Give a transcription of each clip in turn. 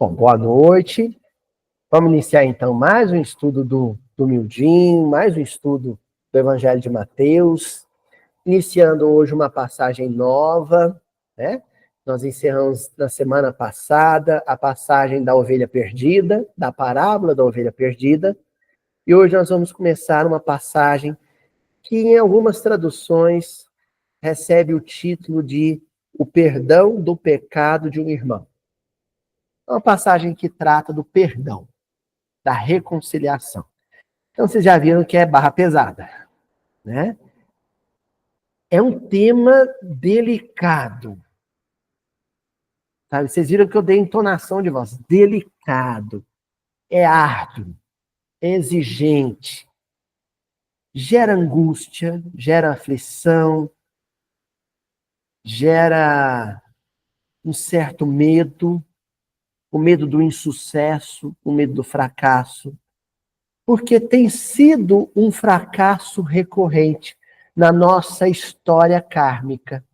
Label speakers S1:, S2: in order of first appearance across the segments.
S1: Bom, boa noite. Vamos iniciar então mais um estudo do Mildinho, mais um estudo do Evangelho de Mateus, iniciando hoje uma passagem nova, né? Nós encerramos na semana passada a passagem da ovelha perdida, da parábola da ovelha perdida, e hoje nós vamos começar uma passagem que em algumas traduções recebe o título de O Perdão do Pecado de um Irmão. É uma passagem que trata do perdão, da reconciliação. Então, vocês já viram que é barra pesada, né? É um tema delicado. Sabe? Vocês viram que eu dei entonação de voz. Delicado. É árduo. É exigente. Gera angústia, gera aflição, gera um certo medo, o medo do insucesso, o medo do fracasso, porque tem sido um fracasso recorrente na nossa história kármica.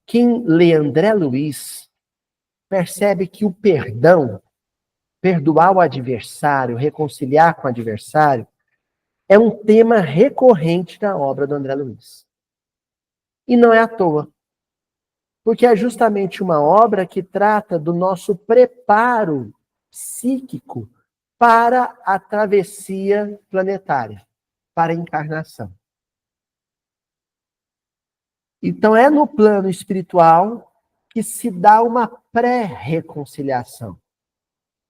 S1: Quem lê André Luiz percebe que o perdão, perdoar o adversário, reconciliar com o adversário, é um tema recorrente na obra do André Luiz. E não é à toa, porque é justamente uma obra que trata do nosso preparo psíquico para a travessia planetária, para a encarnação. Então é no plano espiritual que se dá uma pré-reconciliação.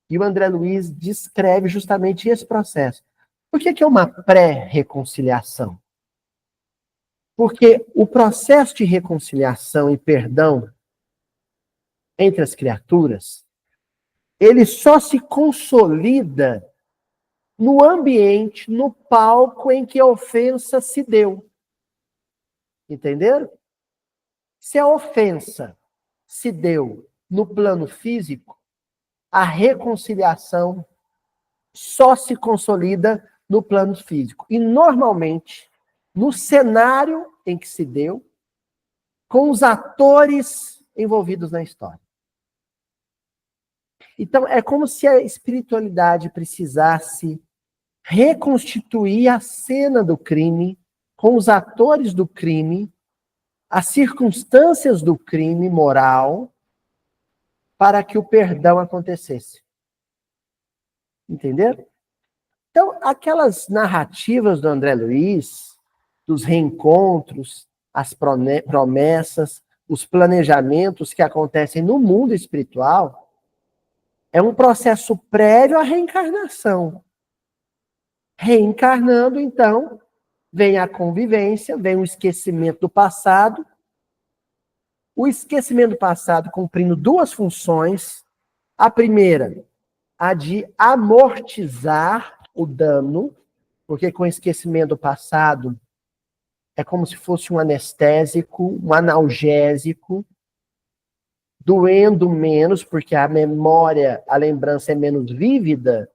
S1: E o André Luiz descreve justamente esse processo. Por que é uma pré-reconciliação? Porque o processo de reconciliação e perdão entre as criaturas, ele só se consolida no ambiente, no palco em que a ofensa se deu. Entenderam? Se a ofensa se deu no plano físico, a reconciliação só se consolida no plano físico. E, normalmente, no cenário em que se deu, com os atores envolvidos na história. Então, é como se a espiritualidade precisasse reconstituir a cena do crime, com os atores do crime, as circunstâncias do crime moral, para que o perdão acontecesse. Entenderam? Então, aquelas narrativas do André Luiz, dos reencontros, as promessas, os planejamentos que acontecem no mundo espiritual, é um processo prévio à reencarnação. Reencarnando, então, vem a convivência, vem o esquecimento do passado. O esquecimento do passado cumprindo duas funções. A primeira, a de amortizar o dano, porque com o esquecimento do passado é como se fosse um anestésico, um analgésico, doendo menos, porque a memória, a lembrança é menos vívida.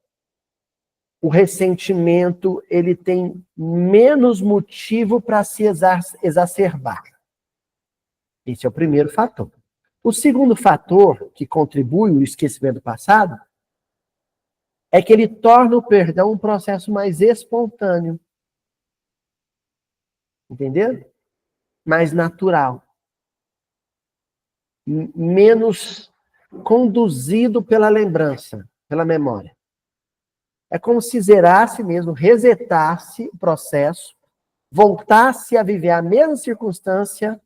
S1: O ressentimento, ele tem menos motivo para se exacerbar. Esse é o primeiro fator. O segundo fator que contribui o esquecimento do passado é que ele torna o perdão um processo mais espontâneo. Entendeu? Mais natural. Menos conduzido pela lembrança, pela memória. É como se zerasse mesmo, resetasse o processo, voltasse a viver a mesma circunstância,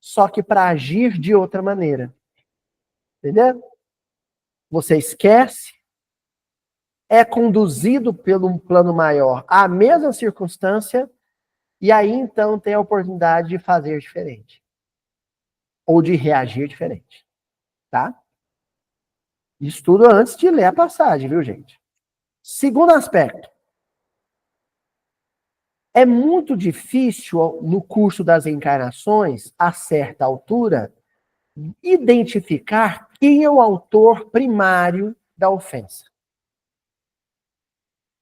S1: só que para agir de outra maneira. Entendeu? Você esquece, é conduzido pelo plano maior à mesma circunstância, e aí então tem a oportunidade de fazer diferente. Ou de reagir diferente. Tá? Isso tudo antes de ler a passagem, viu, gente? Segundo aspecto. É muito difícil, no curso das encarnações, a certa altura, identificar quem é o autor primário da ofensa.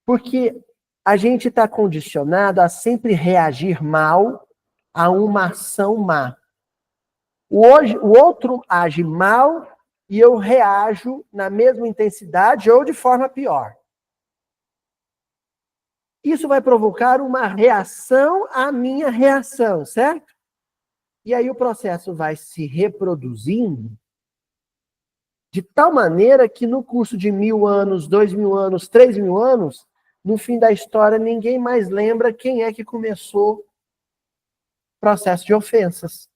S1: Porque a gente está condicionado a sempre reagir mal a uma ação má. O outro age mal e eu reajo na mesma intensidade ou de forma pior. Isso vai provocar uma reação à minha reação, certo? E aí o processo vai se reproduzindo de tal maneira que no curso de 1000 anos, 2000 anos, 3000 anos, no fim da história, ninguém mais lembra quem é que começou o processo de ofensas.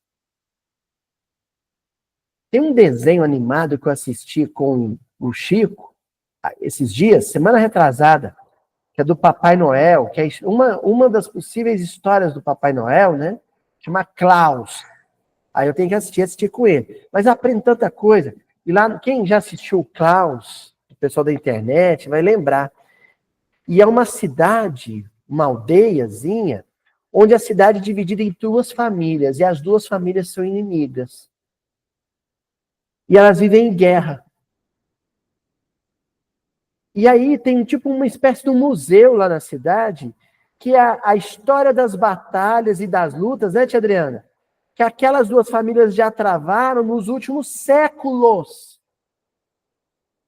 S1: Tem um desenho animado que eu assisti com o Chico, esses dias, semana retrasada, que é do Papai Noel, que é uma das possíveis histórias do Papai Noel, né? Chama Klaus. Aí eu tenho que assistir com ele. Mas aprendo tanta coisa. E lá, quem já assistiu o Klaus, o pessoal da internet, vai lembrar. E é uma cidade, uma aldeiazinha, onde a cidade é dividida em duas famílias, e as duas famílias são inimigas. E elas vivem em guerra. E aí tem tipo uma espécie de um museu lá na cidade, que é a história das batalhas e das lutas, né, tia Adriana? Que aquelas duas famílias já travaram nos últimos séculos.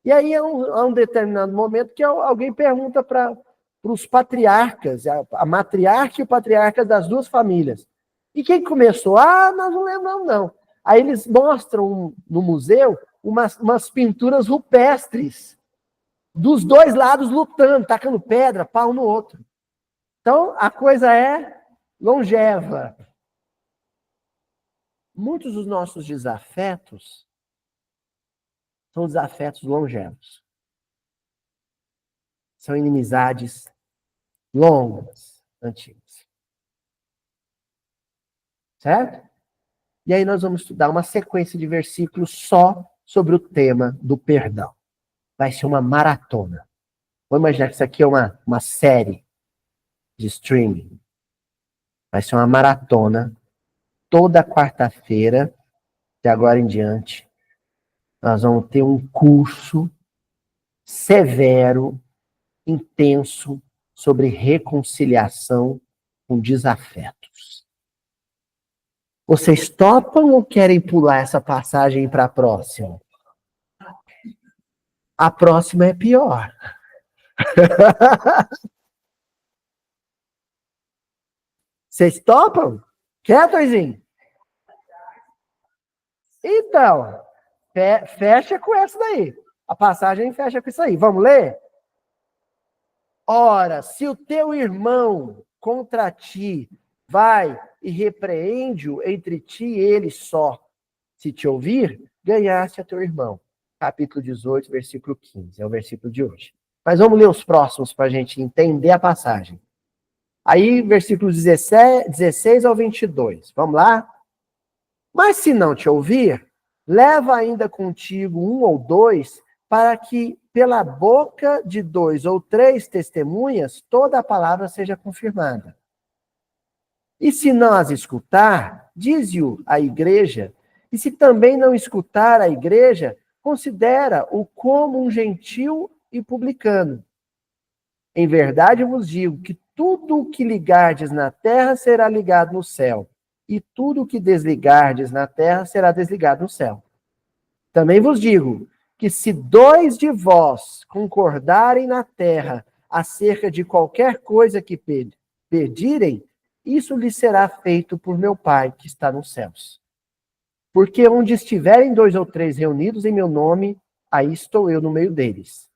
S1: E aí, a um determinado momento, que alguém pergunta para os patriarcas, a matriarca e o patriarca das duas famílias. E quem começou? Ah, nós não lembramos, não. Aí eles mostram no museu umas pinturas rupestres dos dois lados lutando, tacando pedra, pau no outro. Então, a coisa é longeva. Muitos dos nossos desafetos são desafetos longevos. São inimizades longas, antigas. Certo? E aí nós vamos estudar uma sequência de versículos só sobre o tema do perdão. Vai ser uma maratona. Vamos imaginar que isso aqui é uma série de streaming. Vai ser uma maratona toda quarta-feira, de agora em diante. Nós vamos ter um curso severo, intenso, sobre reconciliação com desafetos. Vocês topam ou querem pular essa passagem para a próxima? A próxima é pior. Vocês topam? Quer, Toizinho? Então, fecha com essa daí. A passagem fecha com isso aí. Vamos ler? Ora, se o teu irmão contra ti vai e repreende-o entre ti e ele só, se te ouvir, ganhaste a teu irmão. Capítulo 18, versículo 15. É o versículo de hoje. Mas vamos ler os próximos para a gente entender a passagem. Aí, versículos 16 ao 22. Vamos lá? Mas se não te ouvir, leva ainda contigo um ou dois, para que pela boca de 2 ou 3 testemunhas toda a palavra seja confirmada. E se não as escutar, dize-o à igreja, e se também não escutar a igreja, considera-o como um gentil e publicano. Em verdade vos digo que tudo o que ligardes na terra será ligado no céu, e tudo o que desligardes na terra será desligado no céu. Também vos digo que se 2 de vós concordarem na terra acerca de qualquer coisa que pedirem, isso lhes será feito por meu Pai que está nos céus. Porque onde estiverem 2 ou 3 reunidos em meu nome, aí estou eu no meio deles.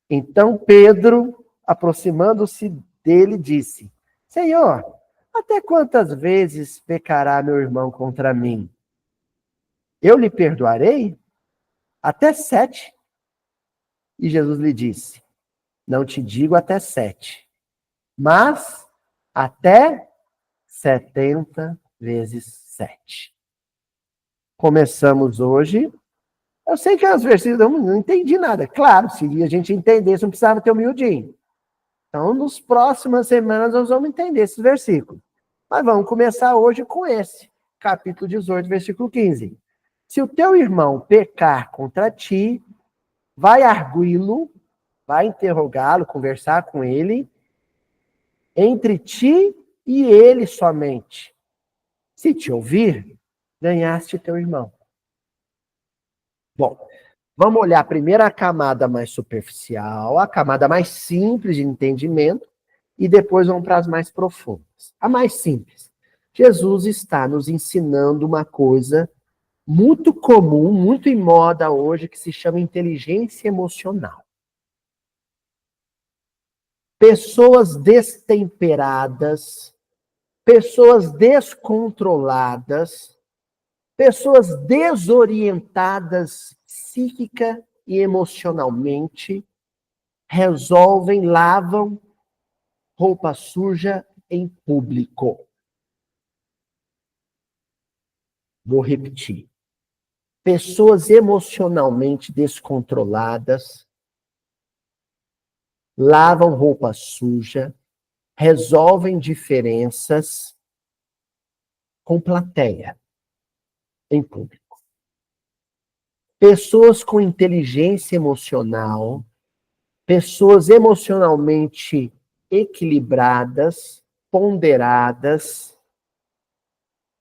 S1: Então Pedro, aproximando-se dele, disse: Senhor, até quantas vezes pecará meu irmão contra mim? Eu lhe perdoarei? Até 7. E Jesus lhe disse: Não te digo até 7, mas até 70 vezes 7. Começamos hoje. Eu sei que às vezes eu não entendi nada. Claro, se a gente entendesse, não precisava ter humildinho. Então, nas próximas semanas, nós vamos entender esses versículos. Mas vamos começar hoje com esse, capítulo 18, versículo 15. Se o teu irmão pecar contra ti, vai arguí-lo, vai interrogá-lo, conversar com ele, entre ti e ele somente. Se te ouvir, ganhaste teu irmão. Bom, Vamos olhar primeiro a camada mais superficial, a camada mais simples de entendimento, e depois vamos para as mais profundas. A mais simples. Jesus está nos ensinando uma coisa muito comum, muito em moda hoje, que se chama inteligência emocional. Pessoas destemperadas, pessoas descontroladas, pessoas desorientadas psíquica e emocionalmente resolvem, lavam roupa suja em público. Vou repetir. Pessoas emocionalmente descontroladas lavam roupa suja, resolvem diferenças com plateia em público. Pessoas com inteligência emocional, pessoas emocionalmente equilibradas, ponderadas,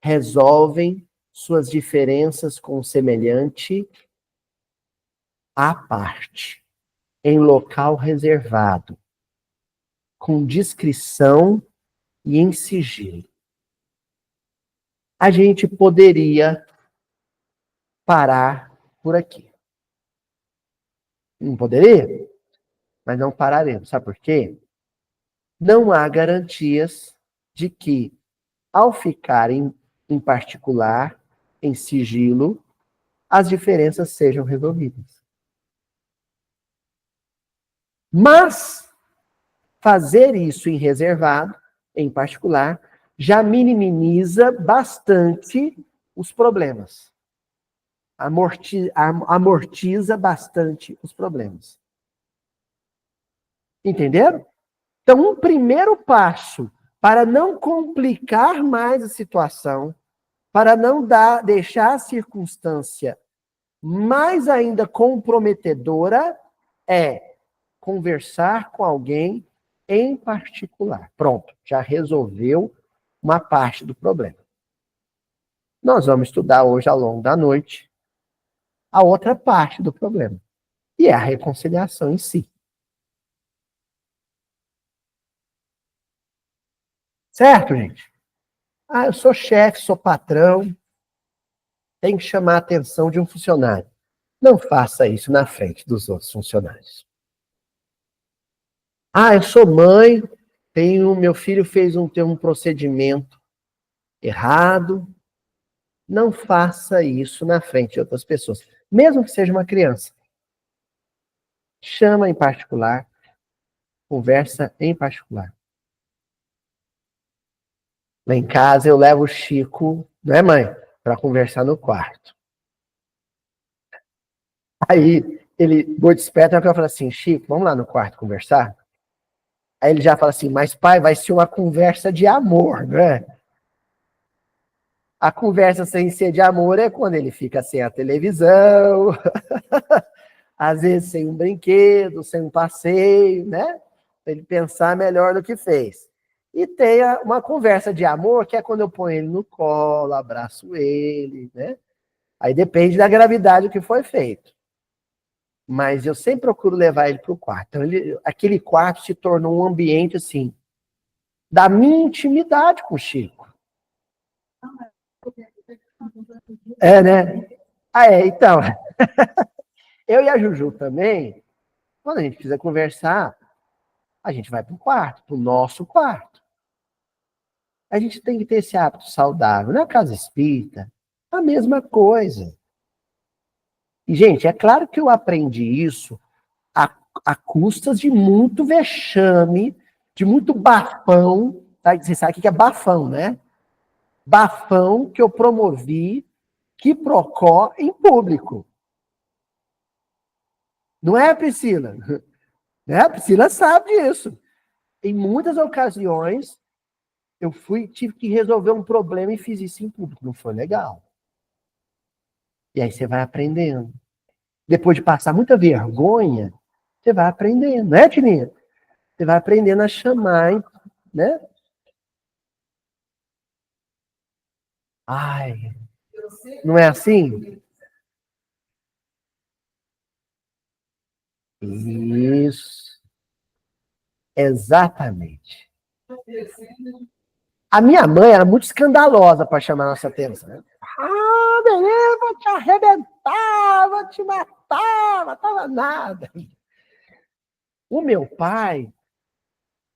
S1: resolvem suas diferenças com o semelhante à parte, em local reservado, com discrição e em sigilo. A gente poderia parar por aqui. Não poderia? Mas não pararemos. Sabe por quê? Não há garantias de que, ao ficar em particular, em sigilo, as diferenças sejam resolvidas. Mas fazer isso em reservado, em particular, já minimiza bastante os problemas. Amortiza bastante os problemas. Entenderam? Então, um primeiro passo para não complicar mais a situação, para não deixar a circunstância mais ainda comprometedora, é conversar com alguém em particular. Pronto, já resolveu uma parte do problema. Nós vamos estudar hoje, ao longo da noite, a outra parte do problema, e é a reconciliação em si. Certo, gente? Ah, eu sou chefe, sou patrão, tenho que chamar a atenção de um funcionário. Não faça isso na frente dos outros funcionários. Ah, eu sou mãe, meu filho tem um procedimento errado. Não faça isso na frente de outras pessoas, mesmo que seja uma criança. Chama em particular, conversa em particular. Lá em casa eu levo o Chico, não é, mãe? Para conversar no quarto. Aí ele desperta e fala assim: Chico, vamos lá no quarto conversar? Aí ele já fala assim: mas pai, vai ser uma conversa de amor, né? A conversa sem ser de amor é quando ele fica sem a televisão, às vezes sem um brinquedo, sem um passeio, né? Para ele pensar melhor no que fez. E tem uma conversa de amor, que é quando eu ponho ele no colo, abraço ele, né? Aí depende da gravidade do que foi feito. Mas eu sempre procuro levar ele para o quarto. Então, aquele quarto se tornou um ambiente, assim, da minha intimidade com o Chico. É, né? Ah, é, então. Eu e a Juju também, quando a gente quiser conversar, a gente vai para o quarto, para o nosso quarto. A gente tem que ter esse hábito saudável. Na casa espírita, a mesma coisa. E, gente, é claro que eu aprendi isso a custas de muito vexame, de muito bafão. Tá? Você sabe o que é bafão, né? Bafão que eu promovi, que procó em público. Não é, Priscila? Né? A Priscila sabe disso. Em muitas ocasiões, tive que resolver um problema e fiz isso em público. Não foi legal. E aí você vai aprendendo. Depois de passar muita vergonha, você vai aprendendo, né, Tininha? Você vai aprendendo a chamar, né? Ai, não é assim? Isso. Exatamente. A minha mãe era muito escandalosa para chamar a nossa atenção. Ah, beleza, vou te arrebentar, vou te matar, matava nada. O meu pai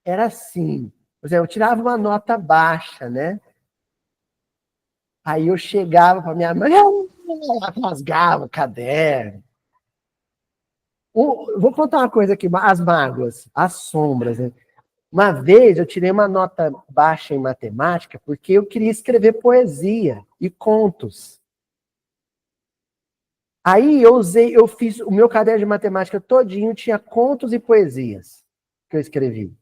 S1: era assim, por exemplo, eu tirava uma nota baixa, né? Aí eu chegava para minha mãe, ela rasgava o caderno. Vou contar uma coisa aqui, as mágoas, as sombras, né? Uma vez eu tirei uma nota baixa em matemática porque eu queria escrever poesia e contos. Aí eu fiz o meu caderno de matemática todinho, tinha contos e poesias que eu escrevi.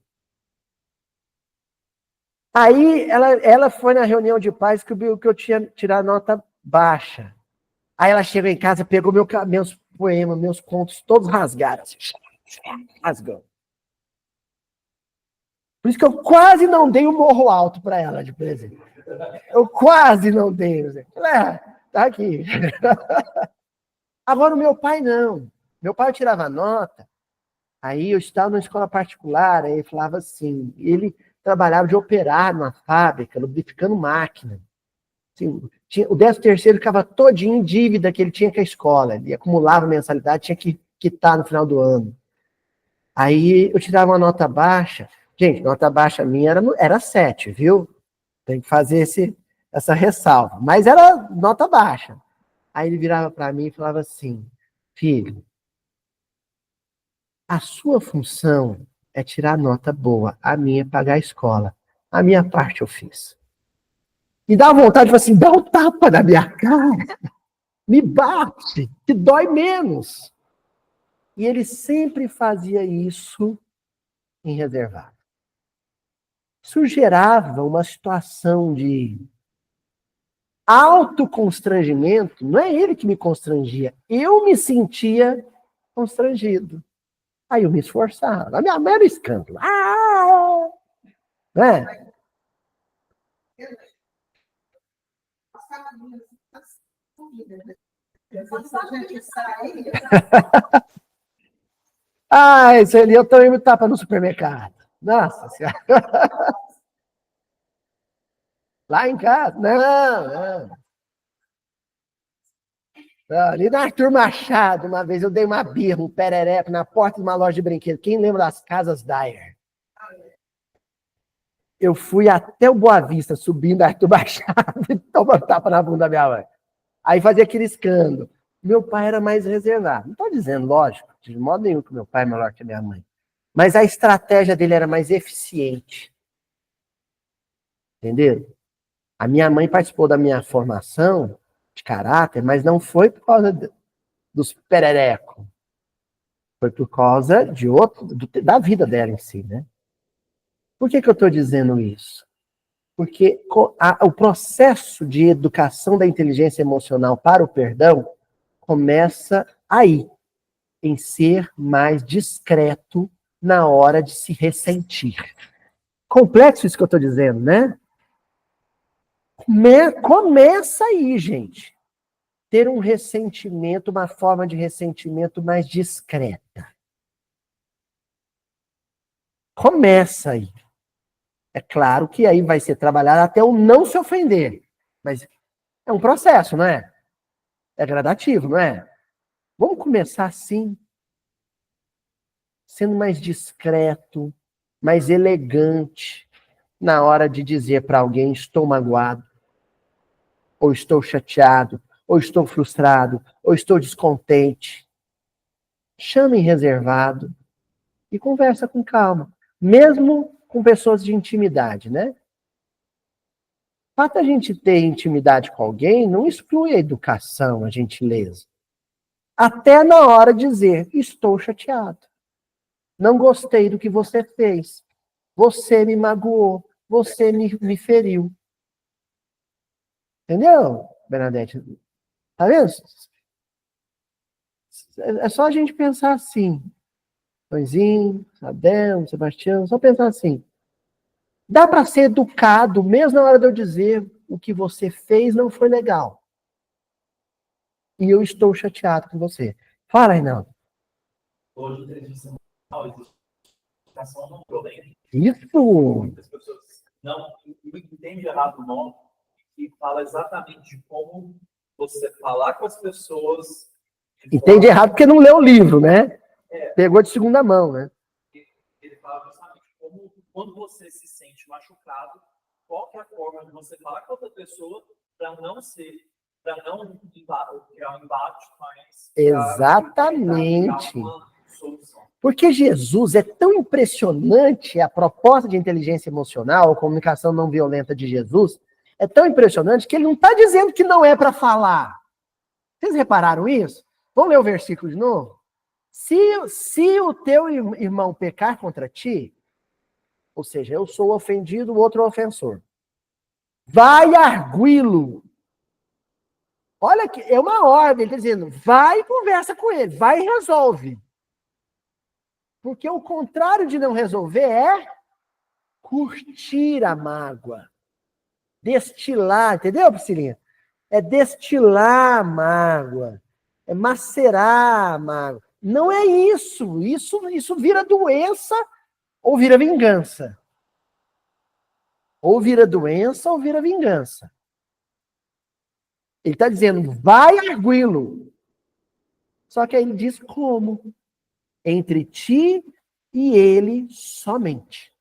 S1: Aí ela foi na reunião de pais que eu tinha tirado nota baixa. Aí ela chegou em casa, pegou meus poemas, meus contos, todos rasgaram. Assim, rasgou. Por isso que eu quase não dei o morro alto para ela de presente. Eu quase não dei. Tá aqui. Agora o meu pai não. Meu pai tirava nota, aí eu estava numa escola particular, aí ele falava assim, ele trabalhava de operário numa fábrica, lubrificando máquina. Assim, o 13º ficava todinho em dívida que ele tinha com a escola. Ele acumulava mensalidade, tinha que quitar no final do ano. Aí eu tirava uma nota baixa. Gente, nota baixa minha era 7, viu? Tem que fazer essa ressalva. Mas era nota baixa. Aí ele virava para mim e falava assim, filho, a sua função é tirar nota boa, a minha é pagar a escola. A minha parte eu fiz. E dá vontade de falar assim, dá um tapa na minha cara, me bate, que dói menos. E ele sempre fazia isso em reservado. Isso gerava uma situação de autoconstrangimento. Não é ele que me constrangia, eu me sentia constrangido. Aí eu me esforçava. A minha mãe era escândalo. Né? Isso ali eu também me tapa no supermercado. Nossa Senhora. Lá em casa? Não. Ali na Arthur Machado, uma vez eu dei uma birra, um perereco na porta de uma loja de brinquedos. Quem lembra das casas Dyer? Eu fui até o Boa Vista, subindo a Arthur Machado e tomando tapa na bunda da minha mãe. Aí fazia aquele escândalo. Meu pai era mais reservado. Não estou dizendo, lógico, de modo nenhum que meu pai é melhor que a minha mãe. Mas a estratégia dele era mais eficiente. Entendeu? A minha mãe participou da minha formação de caráter, mas não foi por causa dos pererecos. Foi por causa de da vida dela em si, né? Por que eu estou dizendo isso? Porque o processo de educação da inteligência emocional para o perdão começa aí, em ser mais discreto na hora de se ressentir. Complexo isso que eu estou dizendo, né? Começa aí, gente. Ter um ressentimento, uma forma de ressentimento mais discreta. Começa aí. É claro que aí vai ser trabalhado até o não se ofender. Mas é um processo, não é? É gradativo, não é? Vamos começar assim, sendo mais discreto, mais elegante, na hora de dizer para alguém: estou magoado, ou estou chateado, ou estou frustrado, ou estou descontente. Chame em reservado e conversa com calma, mesmo com pessoas de intimidade, né? O fato da gente ter intimidade com alguém não exclui a educação, a gentileza. Até na hora de dizer: estou chateado, não gostei do que você fez, você me magoou, você me feriu. Entendeu, Bernadette? Tá vendo? É só a gente pensar assim. Pãezinho, Adão, Sebastião, só pensar assim. Dá para ser educado, mesmo na hora de eu dizer o que você fez não foi legal. E eu estou chateado com você. Fala, Reinaldo.
S2: Hoje, inteligência emocional, existe não problema.
S1: Isso!
S2: Muitas pessoas não entendem errado o nome e fala exatamente de como você falar com as pessoas.
S1: Entende errado porque não leu o livro, né? Pegou de segunda mão, né?
S2: Ele fala justamente como, quando você se sente machucado, qual que é a forma de você falar com outra pessoa para não criar um embate, mas
S1: Exatamente.
S2: criar uma solução.
S1: Porque Jesus é tão impressionante, a proposta de inteligência emocional, a comunicação não violenta de Jesus, é tão impressionante que ele não está dizendo que não é para falar. Vocês repararam isso? Vamos ler o versículo de novo? Se o teu irmão pecar contra ti, ou seja, eu sou ofendido, o outro é ofensor, vai arguí-lo. Olha que é uma ordem, ele está dizendo, vai e conversa com ele, vai e resolve. Porque o contrário de não resolver é curtir a mágoa. Destilar, entendeu, Priscilinha? É destilar a mágoa. É macerar a mágoa. Não é isso. Isso vira doença ou vira vingança. Ou vira doença ou vira vingança. Ele está dizendo, vai arguí-lo. Só que aí ele diz como? Entre ti e ele somente.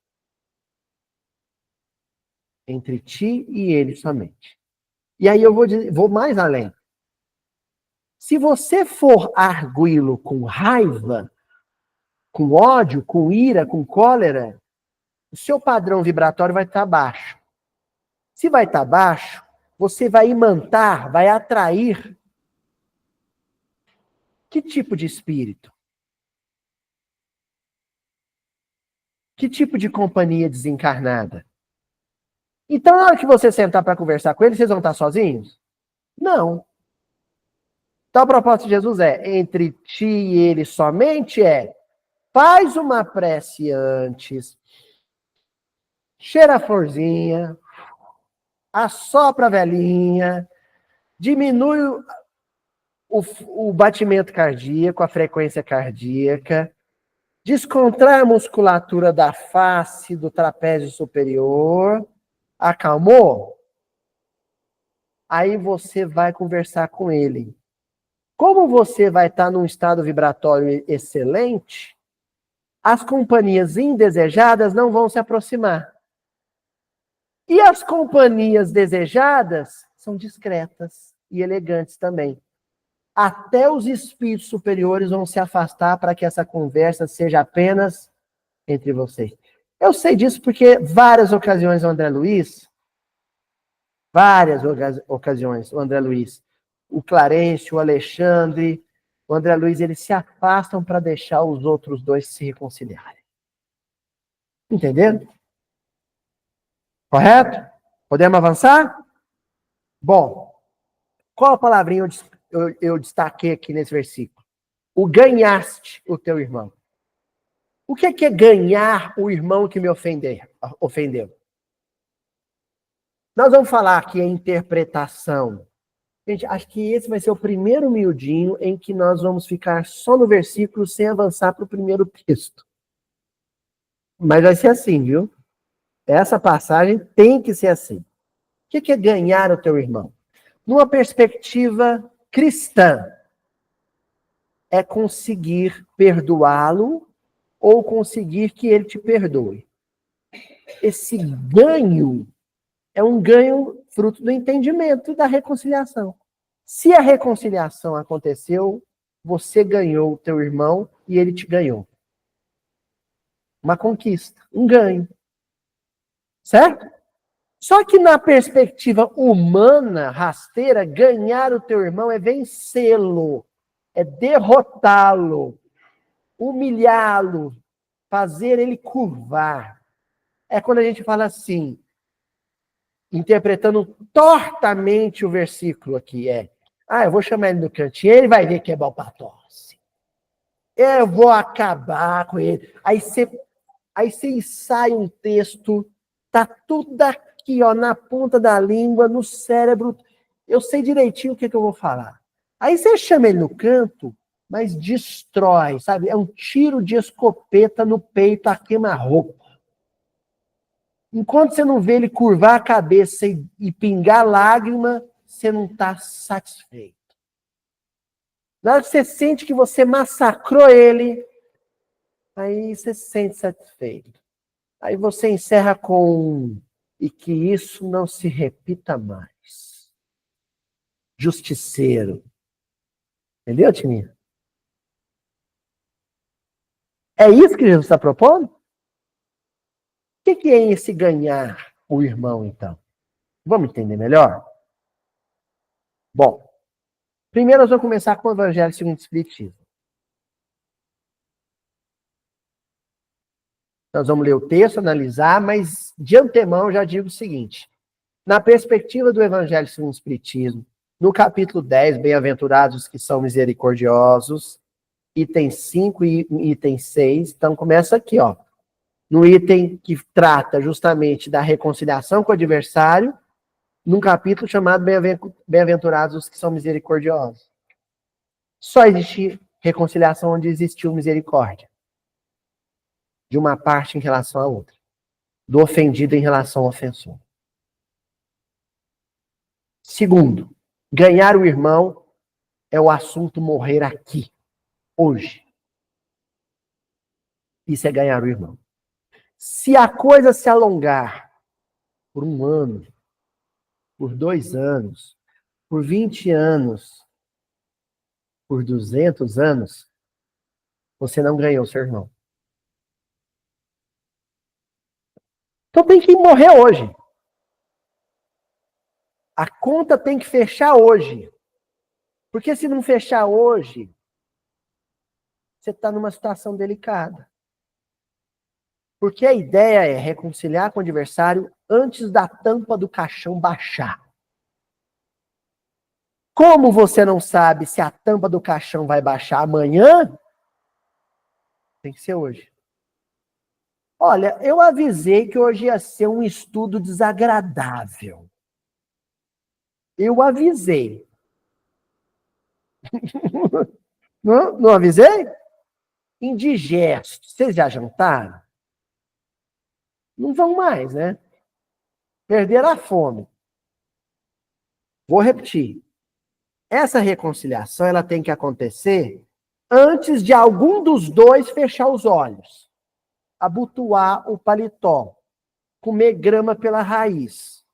S1: Entre ti e ele somente. E aí eu vou mais além. Se você for arguí-lo com raiva, com ódio, com ira, com cólera, o seu padrão vibratório vai estar baixo. Se vai estar baixo, você vai imantar, vai atrair que tipo de espírito? Que tipo de companhia desencarnada? Então, na hora que você sentar para conversar com ele, vocês vão estar sozinhos? Não. Então, a proposta de Jesus é, entre ti e ele somente faz uma prece antes, cheira a florzinha, assopra a velhinha, diminui o batimento cardíaco, a frequência cardíaca, descontrai a musculatura da face, do trapézio superior. Acalmou? Aí você vai conversar com ele. Como você vai estar num estado vibratório excelente, as companhias indesejadas não vão se aproximar. E as companhias desejadas são discretas e elegantes também. Até os espíritos superiores vão se afastar para que essa conversa seja apenas entre vocês. Eu sei disso porque várias ocasiões o André Luiz, o Clarence, o Alexandre, o André Luiz, eles se afastam para deixar os outros dois se reconciliarem. Entendendo? Correto? Podemos avançar? Bom, qual palavrinha eu destaquei aqui nesse versículo? O ganhaste o teu irmão. O que é ganhar o irmão que me ofendeu? Nós vamos falar aqui a interpretação. Gente, acho que esse vai ser o primeiro miudinho em que nós vamos ficar só no versículo sem avançar para o primeiro texto. Mas vai ser assim, viu? Essa passagem tem que ser assim. O que é ganhar o teu irmão? Numa perspectiva cristã, é conseguir perdoá-lo ou conseguir que ele te perdoe. Esse ganho é um ganho fruto do entendimento da reconciliação. Se a reconciliação aconteceu, você ganhou o teu irmão e ele te ganhou. Uma conquista, um ganho. Certo? Só que na perspectiva humana, rasteira, ganhar o teu irmão é vencê-lo, é derrotá-lo, humilhá-lo, fazer ele curvar. É quando a gente fala assim, interpretando tortamente o versículo aqui, eu vou chamar ele no cantinho, ele vai ver que é bom pra tosse. Eu vou acabar com ele. Aí você ensaia um texto, tá tudo aqui, ó, na ponta da língua, no cérebro. Eu sei direitinho o que eu vou falar. Aí você chama ele no canto, mas destrói, sabe? É um tiro de escopeta no peito a queima-roupa. Enquanto você não vê ele curvar a cabeça e pingar lágrima, você não está satisfeito. Na hora que você sente que você massacrou ele, aí você se sente satisfeito. Aí você encerra com e que isso não se repita mais. Justiceiro. Entendeu, Timinha? É isso que Jesus está propondo? O que é esse ganhar o irmão, então? Vamos entender melhor? Bom, primeiro nós vamos começar com o Evangelho segundo o Espiritismo. Nós vamos ler o texto, analisar, mas de antemão já digo o seguinte. Na perspectiva do Evangelho segundo o Espiritismo, no capítulo 10, bem-aventurados os que são misericordiosos, item 5 e item 6, então começa aqui, ó. No item que trata justamente da reconciliação com o adversário, num capítulo chamado Bem-aventurados os que são misericordiosos. Só existe reconciliação onde existiu misericórdia. De uma parte em relação à outra. Do ofendido em relação ao ofensor. Segundo, ganhar o irmão é o assunto morrer aqui, hoje. Isso é ganhar o irmão. Se a coisa se alongar por 1 ano, por 2 anos, por 20 anos, por 200 anos, você não ganhou seu irmão. Então tem que morrer hoje. A conta tem que fechar hoje. Porque se não fechar hoje, você está numa situação delicada. Porque a ideia é reconciliar com o adversário antes da tampa do caixão baixar. Como você não sabe se a tampa do caixão vai baixar amanhã, tem que ser hoje. Olha, eu avisei que hoje ia ser um estudo desagradável. Eu avisei. Não avisei? Indigesto. Vocês já jantaram? Não vão mais, né? Perderam a fome. Vou repetir. Essa reconciliação ela tem que acontecer antes de algum dos dois fechar os olhos, abotoar o paletó, comer grama pela raiz,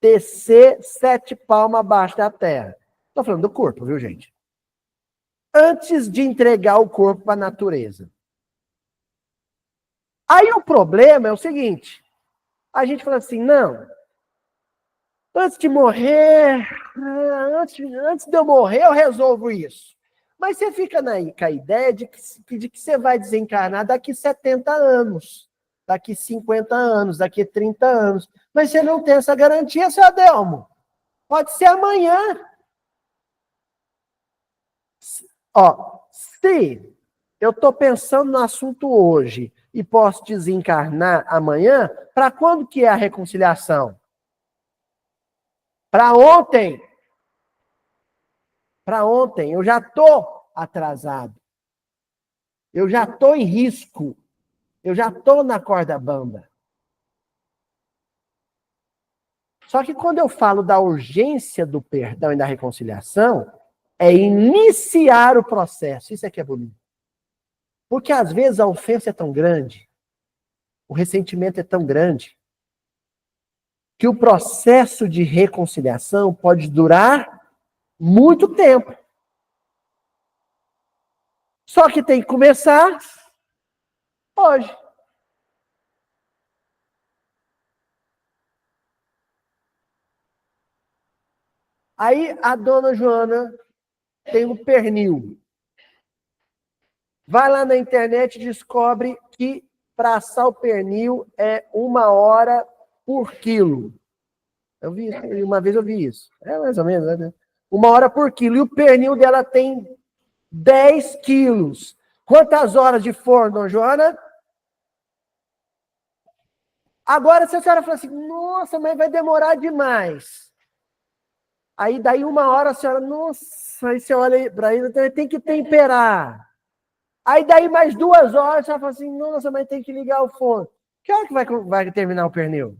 S1: descer 7 palmos abaixo da terra. Estou falando do corpo, viu, gente? Antes de entregar o corpo para a natureza. Aí o problema é o seguinte, a gente fala assim, não, antes de morrer, antes de eu morrer, eu resolvo isso. Mas você fica com a ideia de que você vai desencarnar daqui 70 anos, daqui 50 anos, daqui 30 anos. Mas você não tem essa garantia, seu Adelmo. Pode ser amanhã. Ó, se eu estou pensando no assunto hoje e posso desencarnar amanhã, para quando que é a reconciliação? Para ontem. Para ontem. Eu já estou atrasado. Eu já estou em risco. Eu já estou na corda bamba. Só que quando eu falo da urgência do perdão e da reconciliação, é iniciar o processo. Isso é que é bonito. Porque às vezes a ofensa é tão grande, o ressentimento é tão grande, que o processo de reconciliação pode durar muito tempo. Só que tem que começar hoje. Aí a dona Joana tem um pernil. Vai lá na internet e descobre que para assar o pernil é 1 hora por quilo. Eu vi, uma vez eu vi isso. É mais ou menos, né? 1 hora por quilo. E o pernil dela tem 10 quilos. Quantas horas de forno, dona Joana? Agora, se a senhora falar assim, nossa, mas vai demorar demais. Aí daí 1 hora a senhora, nossa, aí você olha para ele, tem que temperar. Aí daí mais 2 horas, a senhora fala assim, nossa, mas tem que ligar o forno. Que hora que vai terminar o pernil?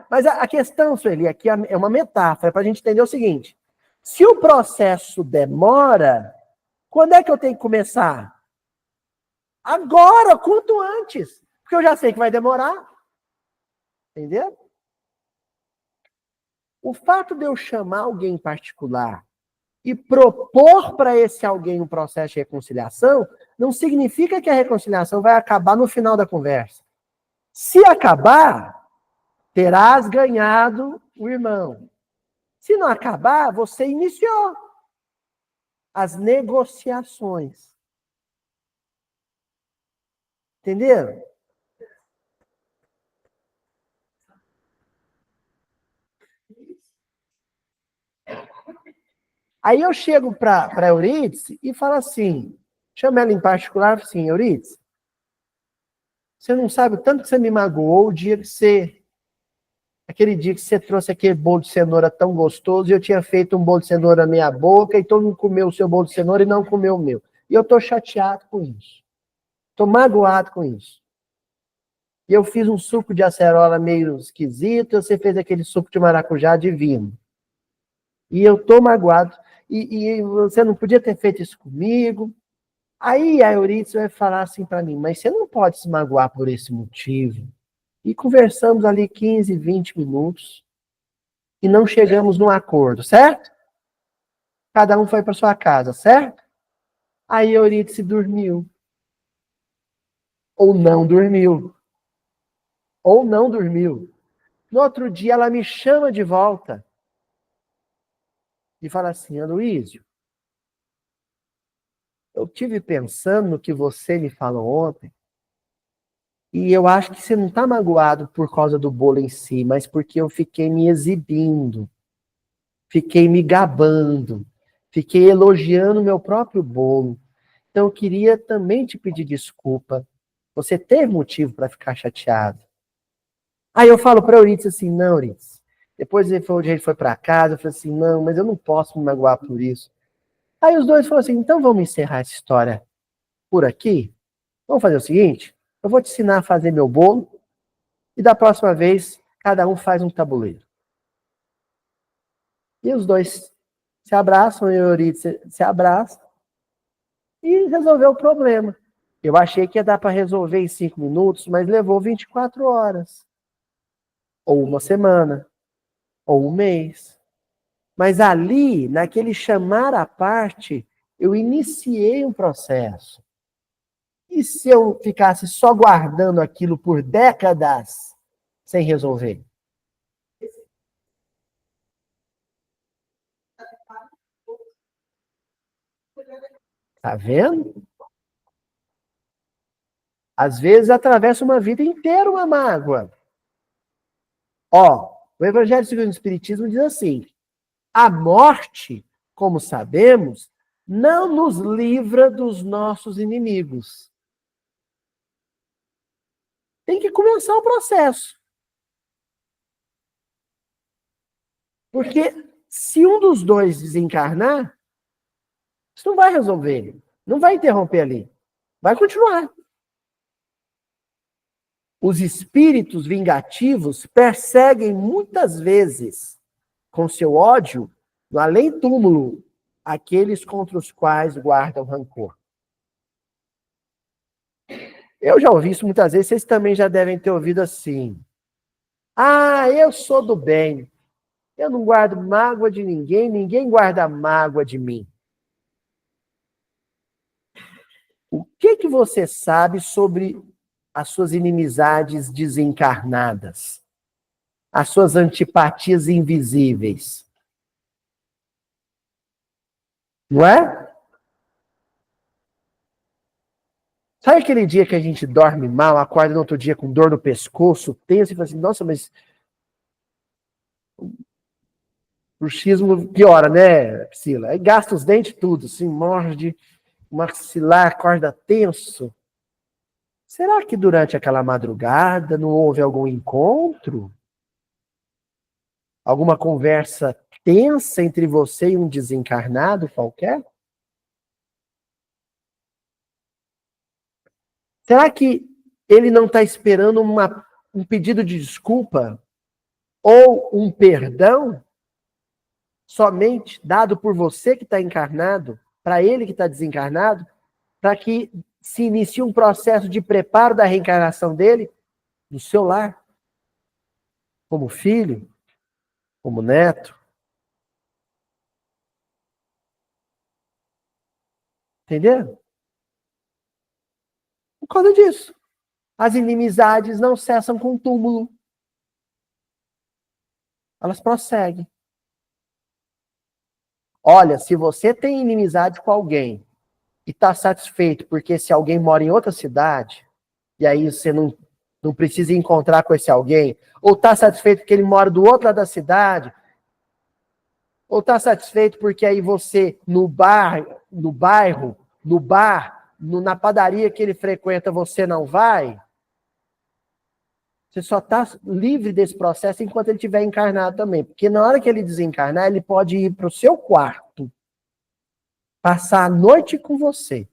S1: Mas a questão, Sueli, aqui é uma metáfora para a gente entender o seguinte. Se o processo demora, quando é que eu tenho que começar? Agora, quanto antes. Porque eu já sei que vai demorar. Entendeu? O fato de eu chamar alguém em particular e propor para esse alguém um processo de reconciliação, não significa que a reconciliação vai acabar no final da conversa. Se acabar, terás ganhado o irmão. Se não acabar, você iniciou as negociações. Entenderam? Aí eu chego para Euridice e falo assim, chamo ela em particular, assim, Euridice, você não sabe o tanto que você me magoou aquele dia que você trouxe aquele bolo de cenoura tão gostoso e eu tinha feito um bolo de cenoura meia boca e todo mundo comeu o seu bolo de cenoura e não comeu o meu. E eu tô chateado com isso. Tô magoado com isso. E eu fiz um suco de acerola meio esquisito, você fez aquele suco de maracujá divino. E eu tô magoado. E você não podia ter feito isso comigo. Aí a Euridice vai falar assim para mim, mas você não pode se magoar por esse motivo. E conversamos ali 15, 20 minutos e não chegamos num acordo, certo? Cada um foi para sua casa, certo? Aí a Euridice dormiu. Ou não dormiu. Ou não dormiu. No outro dia ela me chama de volta e fala assim, Aloísio, eu tive pensando no que você me falou ontem e eu acho que você não está magoado por causa do bolo em si, mas porque eu fiquei me exibindo, fiquei me gabando, fiquei elogiando meu próprio bolo. Então eu queria também te pedir desculpa. Você teve motivo para ficar chateado. Aí eu falo para Euridice assim, não, Euridice. Depois ele falou, a gente foi para casa, eu falei assim, não, mas eu não posso me magoar por isso. Aí os dois falaram assim, então vamos encerrar essa história por aqui? Vamos fazer o seguinte, eu vou te ensinar a fazer meu bolo e da próxima vez cada um faz um tabuleiro. E os dois se abraçam, e o Euridice se abraça e resolveu o problema. Eu achei que ia dar para resolver em 5 minutos, mas levou 24 horas. Ou 1 semana. Ou 1 mês. Mas ali, naquele chamar à parte, eu iniciei um processo. E se eu ficasse só guardando aquilo por décadas sem resolver? Tá vendo? Às vezes atravessa uma vida inteira uma mágoa. Ó, o Evangelho segundo o Espiritismo diz assim, a morte, como sabemos, não nos livra dos nossos inimigos. Tem que começar o processo. Porque se um dos dois desencarnar, isso não vai resolver. Não vai interromper ali. Vai continuar. Os espíritos vingativos perseguem muitas vezes, com seu ódio, no além-túmulo, aqueles contra os quais guardam rancor. Eu já ouvi isso muitas vezes, vocês também já devem ter ouvido assim. Ah, eu sou do bem. Eu não guardo mágoa de ninguém, ninguém guarda mágoa de mim. O que você sabe sobre as suas inimizades desencarnadas? As suas antipatias invisíveis? Não é? Sabe aquele dia que a gente dorme mal, acorda no outro dia com dor no pescoço, tenso, e fala assim, nossa, mas o bruxismo piora, né, Priscila? Aí gasta os dentes tudo, assim, morde, o maxilar, acorda tenso. Será que durante aquela madrugada não houve algum encontro? Alguma conversa tensa entre você e um desencarnado qualquer? Será que ele não está esperando um pedido de desculpa ou um perdão somente dado por você que está encarnado, para ele que está desencarnado, para que se inicie um processo de preparo da reencarnação dele no seu lar, como filho, como neto? Entendeu? Por causa disso. As inimizades não cessam com o túmulo. Elas prosseguem. Olha, se você tem inimizade com alguém e está satisfeito porque esse alguém mora em outra cidade, e aí você não precisa encontrar com esse alguém, ou está satisfeito porque ele mora do outro lado da cidade, ou está satisfeito porque aí você, no bairro, na padaria que ele frequenta, você não vai, você só está livre desse processo enquanto ele estiver encarnado também. Porque na hora que ele desencarnar, ele pode ir para o seu quarto, passar a noite com você.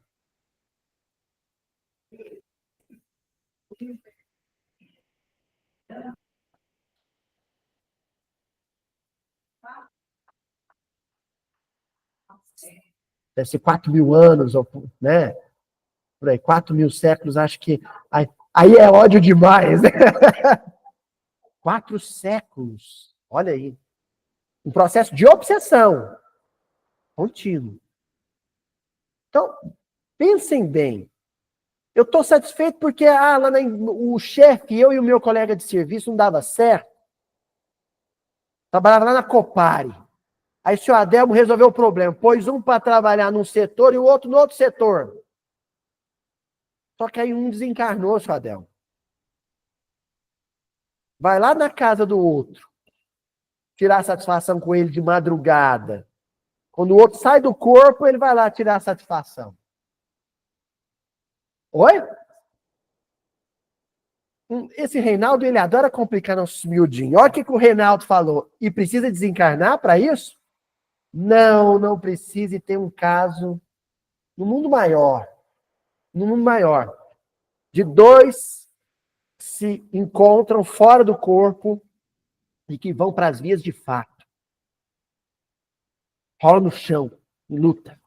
S1: Deve ser 4.000 anos, né? Por aí, 4.000 séculos, acho que... Aí é ódio demais, né? 4 séculos. Olha aí. Um processo de obsessão contínuo. Então, pensem bem. Eu estou satisfeito porque o chefe, eu e o meu colega de serviço não dava certo. Trabalhava lá na Copare. Aí o senhor Adelmo resolveu o problema. Pôs um para trabalhar num setor e o outro no outro setor. Só que aí um desencarnou, senhor Adelmo. Vai lá na casa do outro. Tirar satisfação com ele de madrugada. Quando o outro sai do corpo, ele vai lá tirar satisfação. Oi? Esse Reinaldo, ele adora complicar nossos miudinhos. Olha o que o Reinaldo falou. E precisa desencarnar para isso? Não precisa, e tem um caso no mundo maior. No mundo maior. De 2 se encontram fora do corpo e que vão para as vias de fato. Rola no chão, em luta.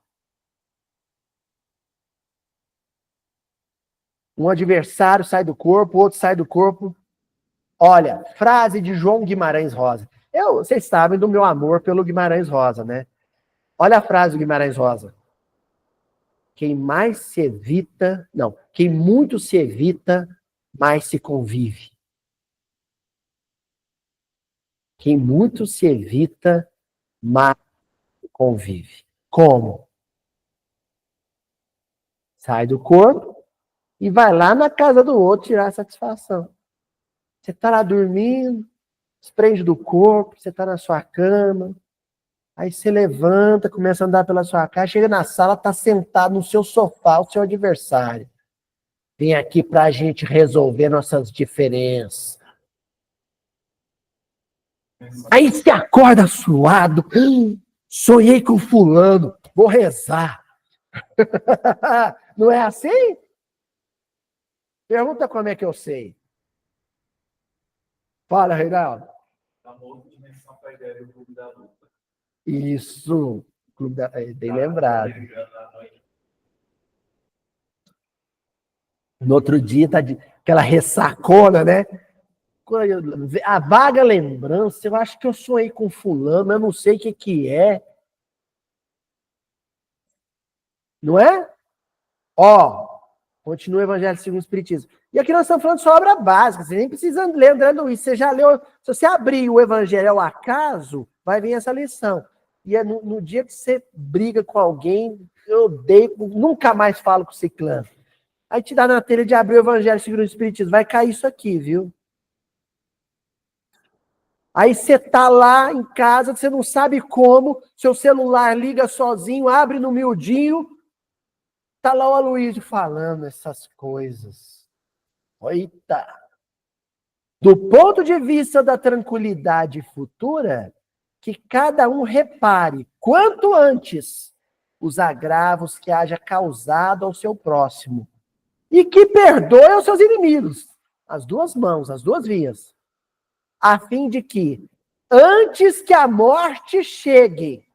S1: Um adversário sai do corpo, o outro sai do corpo. Olha, frase de João Guimarães Rosa. Vocês sabem do meu amor pelo Guimarães Rosa, né? Olha a frase do Guimarães Rosa. Quem muito se evita, mais se convive. Quem muito se evita, mais se convive. Como? Sai do corpo e vai lá na casa do outro tirar satisfação. Você está lá dormindo, desprende do corpo, você está na sua cama, aí você levanta, começa a andar pela sua casa, chega na sala, está sentado no seu sofá, o seu adversário. Vem aqui para a gente resolver nossas diferenças. Aí você acorda suado, sonhei com fulano, vou rezar. Não é assim? Pergunta como é que eu sei. Fala, Reinaldo. Isso. Bem lembrado. No outro dia, tá aquela ressacona, né? A vaga lembrança, eu acho que eu sonhei com fulano, eu não sei o que é. Não é? Ó, continua o Evangelho segundo o Espiritismo. E aqui nós estamos falando de obra básica, você nem precisa ler André Luiz, você já leu, se você abrir o Evangelho ao acaso, vai vir essa lição. E é no dia que você briga com alguém, eu odeio, nunca mais falo com o ciclano. Aí te dá na telha de abrir o Evangelho segundo o Espiritismo, vai cair isso aqui, viu? Aí você tá lá em casa, você não sabe como, seu celular liga sozinho, abre no miudinho, tá lá o Aloysio falando essas coisas. Eita! Do ponto de vista da tranquilidade futura, que cada um repare quanto antes os agravos que haja causado ao seu próximo e que perdoe aos seus inimigos, as duas mãos, as duas vias, a fim de que, antes que a morte chegue,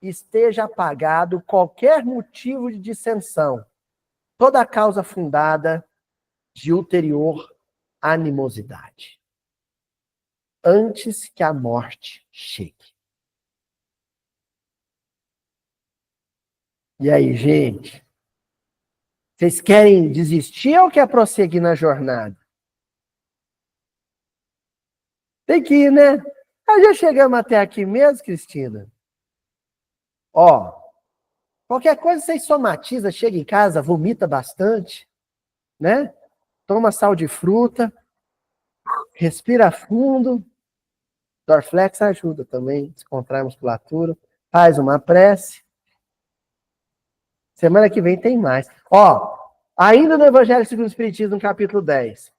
S1: esteja apagado qualquer motivo de dissensão, toda causa fundada de ulterior animosidade. Antes que a morte chegue. E aí, gente? Vocês querem desistir ou quer prosseguir na jornada? Tem que ir, né? Nós já chegamos até aqui mesmo, Cristina. Ó, qualquer coisa vocês somatizam, chega em casa, vomita bastante, né? Toma sal de fruta, respira fundo. Dorflex ajuda também, descontrai a musculatura. Faz uma prece. Semana que vem tem mais. Ó, ainda no Evangelho segundo o Espiritismo, no capítulo 10.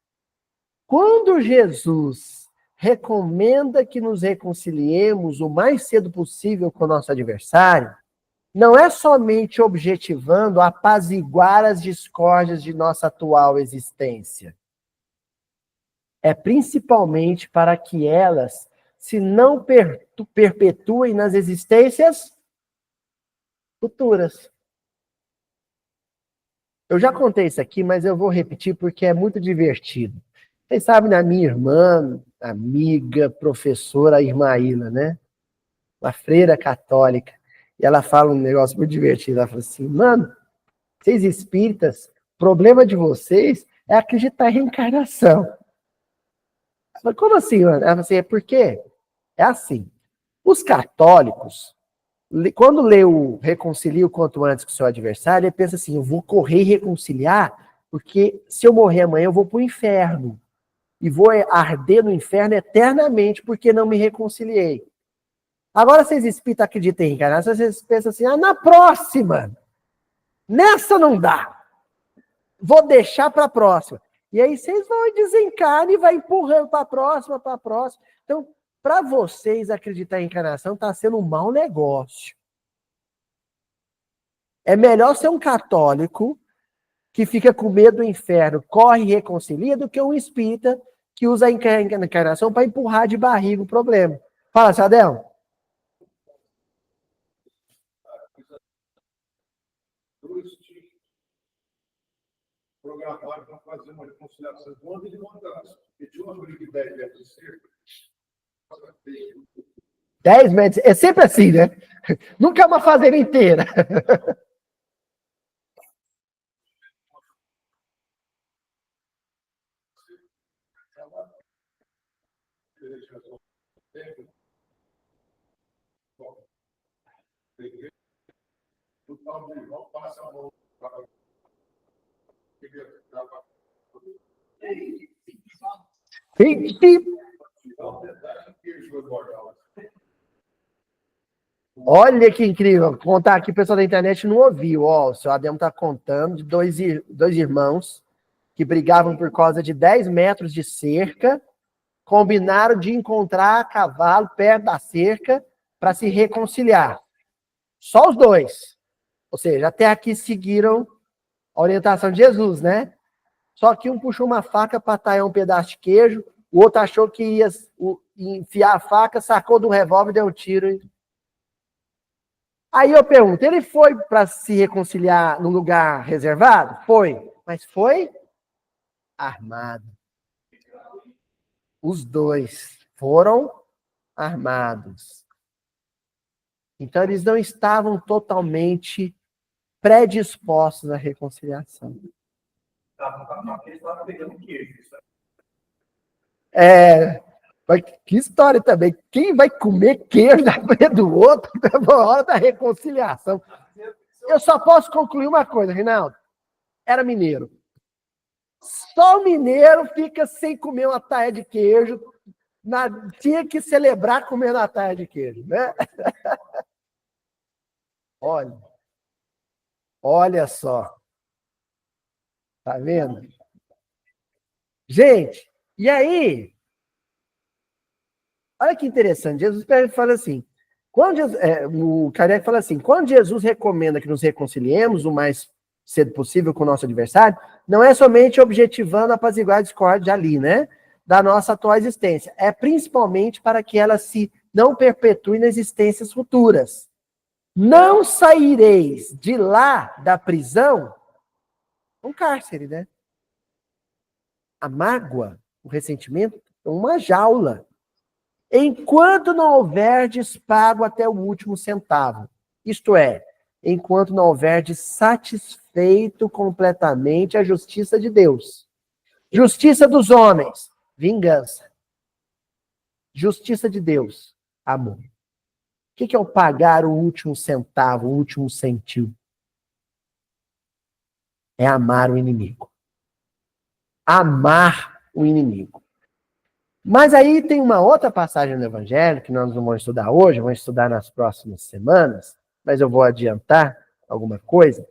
S1: Quando Jesus recomenda que nos reconciliemos o mais cedo possível com o nosso adversário, não é somente objetivando apaziguar as discórdias de nossa atual existência. É principalmente para que elas se não perpetuem nas existências futuras. Eu já contei isso aqui, mas eu vou repetir porque é muito divertido. Vocês sabem da minha irmã, amiga, professora Irmaíla, né? Uma freira católica. E ela fala um negócio muito divertido. Ela fala assim, mano, vocês espíritas, o problema de vocês é acreditar em reencarnação. Eu falei, como assim, mano? Ela fala assim, é porque é assim. Os católicos, quando lê o reconcilia o quanto antes com o seu adversário, ele pensa assim, eu vou correr e reconciliar, porque se eu morrer amanhã eu vou para o inferno. E vou arder no inferno eternamente porque não me reconciliei. Agora vocês espíritas acreditam em reencarnação, vocês pensam assim, na próxima, nessa não dá. Vou deixar para a próxima. E aí vocês vão e desencarnam e vai empurrando para a próxima, para a próxima. Então, para vocês acreditar em encarnação está sendo um mau negócio. É melhor ser um católico que fica com medo do inferno, corre e reconcilia, do que um espírita que usa a encarnação para empurrar de barriga o problema. Fala, Sadel.
S3: Programaram para fazer uma reconciliação. Quando ele montasse, ele tinha uma briga de 10 metros de cerca.
S1: 10 metros, é sempre assim, né? Nunca é uma fazenda inteira. Olha que incrível. Vou contar aqui, o pessoal da internet não ouviu. Ó, o seu Ademo está contando de dois irmãos que brigavam por causa de 10 metros de cerca, combinaram de encontrar a cavalo perto da cerca para se reconciliar. Só os dois. Ou seja, até aqui seguiram a orientação de Jesus, né? Só que um puxou uma faca para talhar um pedaço de queijo, o outro achou que ia enfiar a faca, sacou do revólver, deu um tiro. Aí eu pergunto, ele foi para se reconciliar no lugar reservado? Foi. Mas foi armado. Os dois foram armados. Então eles não estavam totalmente predispostos à reconciliação. Que história também. Quem vai comer queijo na frente do outro na hora da reconciliação? Eu só posso concluir uma coisa, Reinaldo. Era mineiro. Só o mineiro fica sem comer uma taia de queijo. Tinha que celebrar comendo a taia de queijo, né? Olha só. Tá vendo? Gente, E aí, olha que interessante, Jesus fala assim, o Kardec fala assim, quando Jesus recomenda que nos reconciliemos o mais cedo possível com o nosso adversário, não é somente objetivando apaziguar a discórdia ali, né, da nossa atual existência, é principalmente para que ela se não perpetue nas existências futuras. Não saireis de lá da prisão, um cárcere, né? A mágoa, o ressentimento, é uma jaula. Enquanto não houverdes pago até o último centavo. Isto é, enquanto não houverdes satisfeito completamente a justiça de Deus. Justiça dos homens, vingança. Justiça de Deus, amor. O que é o pagar o último centavo, o último centil? É amar o inimigo. Amar o inimigo. Mas aí tem uma outra passagem no Evangelho, que nós não vamos estudar hoje, vamos estudar nas próximas semanas, mas eu vou adiantar alguma coisa,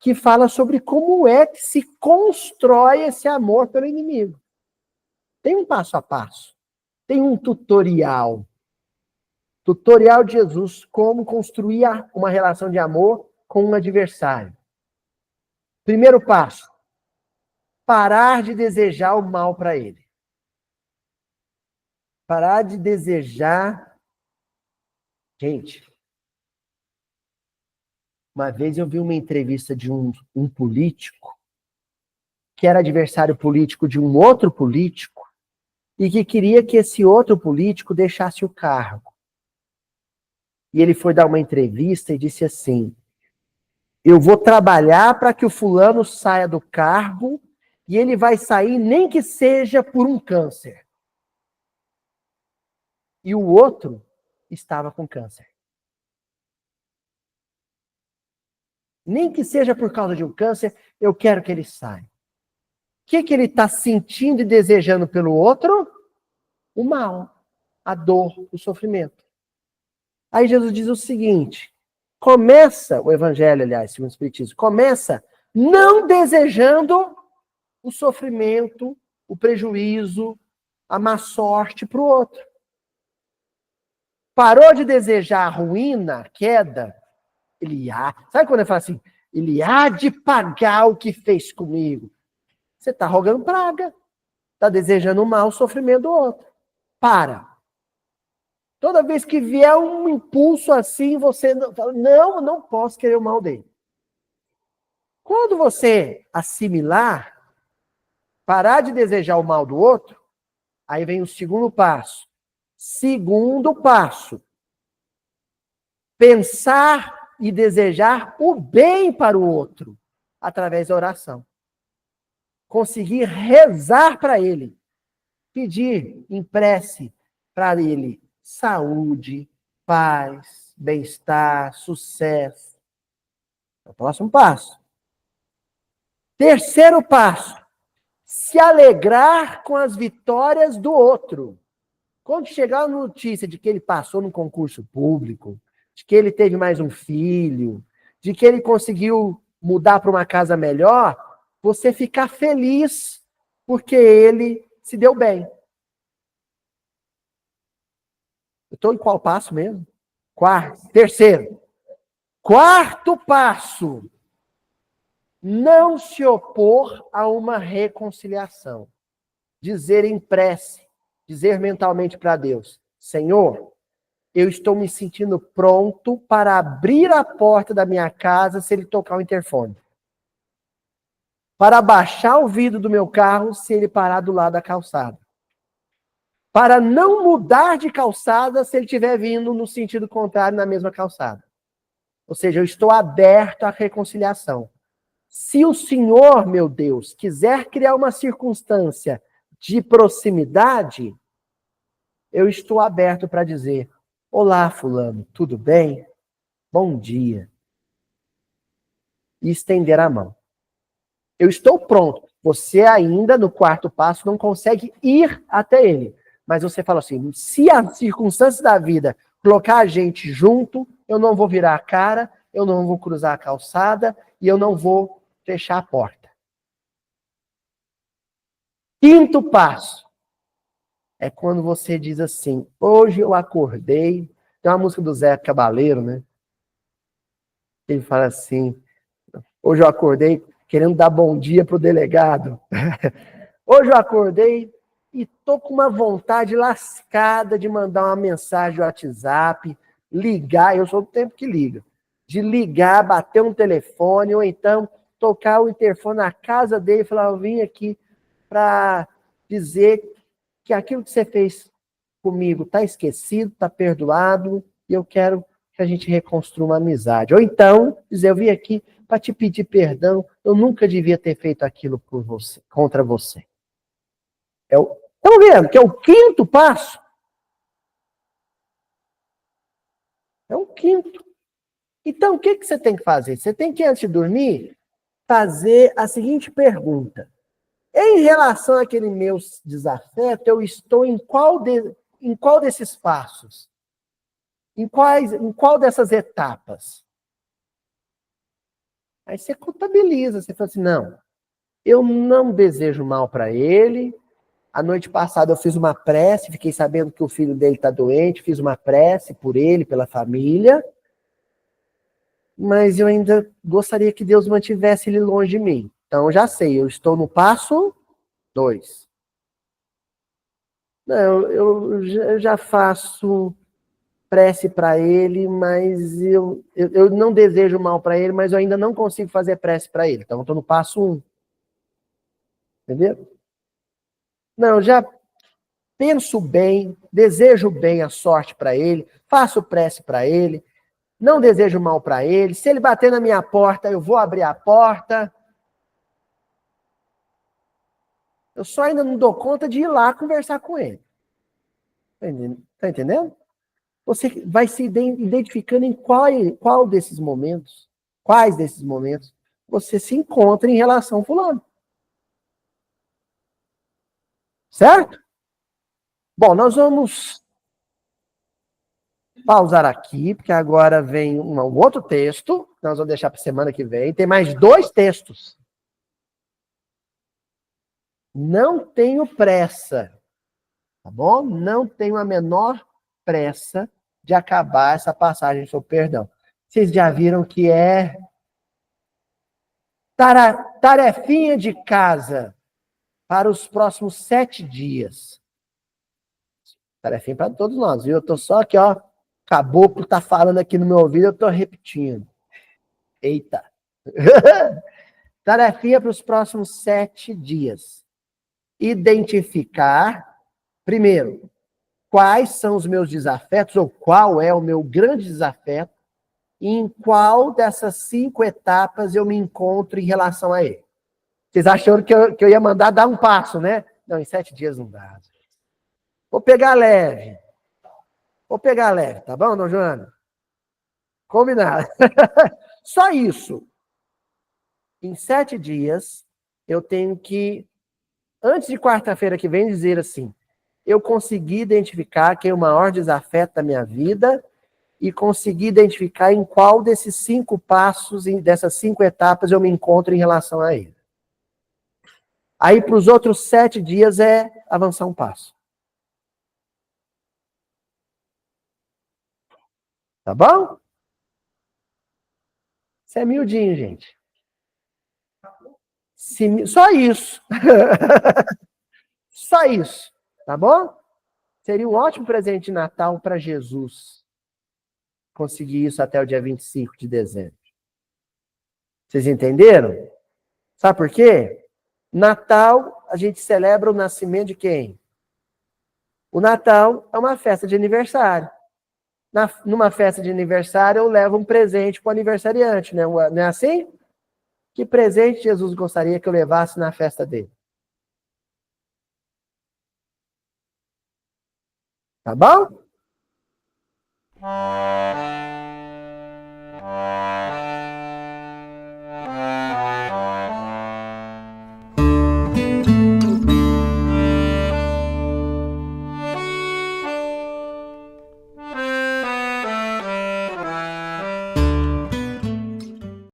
S1: que fala sobre como é que se constrói esse amor pelo inimigo. Tem um passo a passo, tem um tutorial. Tutorial de Jesus, como construir uma relação de amor com um adversário. Primeiro passo, parar de desejar o mal para ele. Parar de desejar. Gente, uma vez eu vi uma entrevista de um político que era adversário político de um outro político e que queria que esse outro político deixasse o cargo. E ele foi dar uma entrevista e disse assim: eu vou trabalhar para que o fulano saia do cargo e ele vai sair nem que seja por um câncer. E o outro estava com câncer. Nem que seja por causa de um câncer, eu quero que ele saia. O que ele está sentindo e desejando pelo outro? O mal, a dor, o sofrimento. Aí Jesus diz o seguinte, começa, o Evangelho, aliás, segundo o Espiritismo, começa não desejando o sofrimento, o prejuízo, a má sorte para o outro. Parou de desejar a ruína, a queda, sabe quando ele fala assim, ele há de pagar o que fez comigo? Você está rogando praga, está desejando o mal, o sofrimento do outro. Para. Toda vez que vier um impulso assim, você fala, não posso querer o mal dele. Quando você assimilar, parar de desejar o mal do outro, aí vem o segundo passo. Segundo passo, pensar e desejar o bem para o outro, através da oração. Conseguir rezar para ele, pedir em prece para ele saúde, paz, bem-estar, sucesso. É o próximo passo. Terceiro passo, se alegrar com as vitórias do outro. Quando chegar a notícia de que ele passou no concurso público, de que ele teve mais um filho, de que ele conseguiu mudar para uma casa melhor, você ficar feliz porque ele se deu bem. Eu estou em qual passo mesmo? Terceiro. Quarto passo. Não se opor a uma reconciliação. Dizer em prece, dizer mentalmente para Deus, Senhor, eu estou me sentindo pronto para abrir a porta da minha casa se ele tocar o interfone. Para baixar o vidro do meu carro se ele parar do lado da calçada. Para não mudar de calçada se ele estiver vindo no sentido contrário na mesma calçada. Ou seja, eu estou aberto à reconciliação. Se o Senhor, meu Deus, quiser criar uma circunstância de proximidade, eu estou aberto para dizer, olá, fulano, tudo bem? Bom dia. E estender a mão. Eu estou pronto. Você ainda, no quarto passo, não consegue ir até ele. Mas você fala assim, se as circunstâncias da vida colocar a gente junto, eu não vou virar a cara, eu não vou cruzar a calçada e eu não vou fechar a porta. Quinto passo, é quando você diz assim, hoje eu acordei, tem uma música do Zé Cabaleiro, né? Ele fala assim, hoje eu acordei querendo dar bom dia pro delegado. Hoje eu acordei e tô com uma vontade lascada de mandar uma mensagem no WhatsApp, ligar, eu sou do tempo que liga, de ligar, bater um telefone, ou então tocar o interfone na casa dele e falar, eu vim aqui para dizer que aquilo que você fez comigo está esquecido, está perdoado, e eu quero que a gente reconstrua uma amizade. Ou então, dizer, eu vim aqui para te pedir perdão, eu nunca devia ter feito aquilo por você, contra você. Estão vendo que é o quinto passo? É o quinto. Então, o que você tem que fazer? Você tem que, antes de dormir, fazer a seguinte pergunta. Em relação àquele meu desafeto, eu estou em qual desses passos? Em qual dessas etapas? Aí você contabiliza, você fala assim, não, eu não desejo mal para ele. A noite passada eu fiz uma prece, fiquei sabendo que o filho dele está doente, fiz uma prece por ele, pela família, mas eu ainda gostaria que Deus mantivesse ele longe de mim. Então, eu já sei, eu estou no passo 2. Não, eu já faço prece para ele, mas eu não desejo mal para ele, mas eu ainda não consigo fazer prece para ele. Então, eu estou no passo 1. Entendeu? Não, já penso bem, desejo bem a sorte para ele, faço prece para ele, não desejo mal para ele. Se ele bater na minha porta, eu vou abrir a porta. Eu só ainda não dou conta de ir lá conversar com ele. Tá entendendo? Você vai se identificando em qual desses momentos, quais desses momentos você se encontra em relação a fulano. Certo? Bom, nós vamos pausar aqui, porque agora vem um outro texto, que nós vamos deixar para a semana que vem. Tem mais 2 textos. Não tenho pressa, tá bom? Não tenho a menor pressa de acabar essa passagem sobre perdão. Vocês já viram que é tarefinha de casa para os próximos 7 dias. Tarefinha para todos nós, viu? Eu tô só aqui, ó. Caboclo tá falando aqui no meu ouvido, eu tô repetindo. Eita. Tarefinha para os próximos 7 dias. Identificar, primeiro, quais são os meus desafetos, ou qual é o meu grande desafeto, e em qual dessas 5 etapas eu me encontro em relação a ele. Vocês acharam que eu ia mandar dar um passo, né? Não, em 7 dias não dá. Vou pegar leve. Tá bom, dona Joana? Combinado. Só isso. Em 7 dias, eu tenho que, antes de quarta-feira que vem, dizer assim, eu consegui identificar quem é o maior desafeto da minha vida e consegui identificar em qual desses 5 passos, dessas 5 etapas, eu me encontro em relação a ele. Aí, para os outros 7 dias, é avançar um passo. Tá bom? Isso é miudinho, gente. Só isso. Só isso. Tá bom? Seria um ótimo presente de Natal para Jesus conseguir isso até o dia 25 de dezembro. Vocês entenderam? Sabe por quê? Natal, a gente celebra o nascimento de quem? O Natal é uma festa de aniversário. Numa festa de aniversário, eu levo um presente para o aniversariante, né? Não é assim? Que presente Jesus gostaria que eu levasse na festa dele? Tá bom?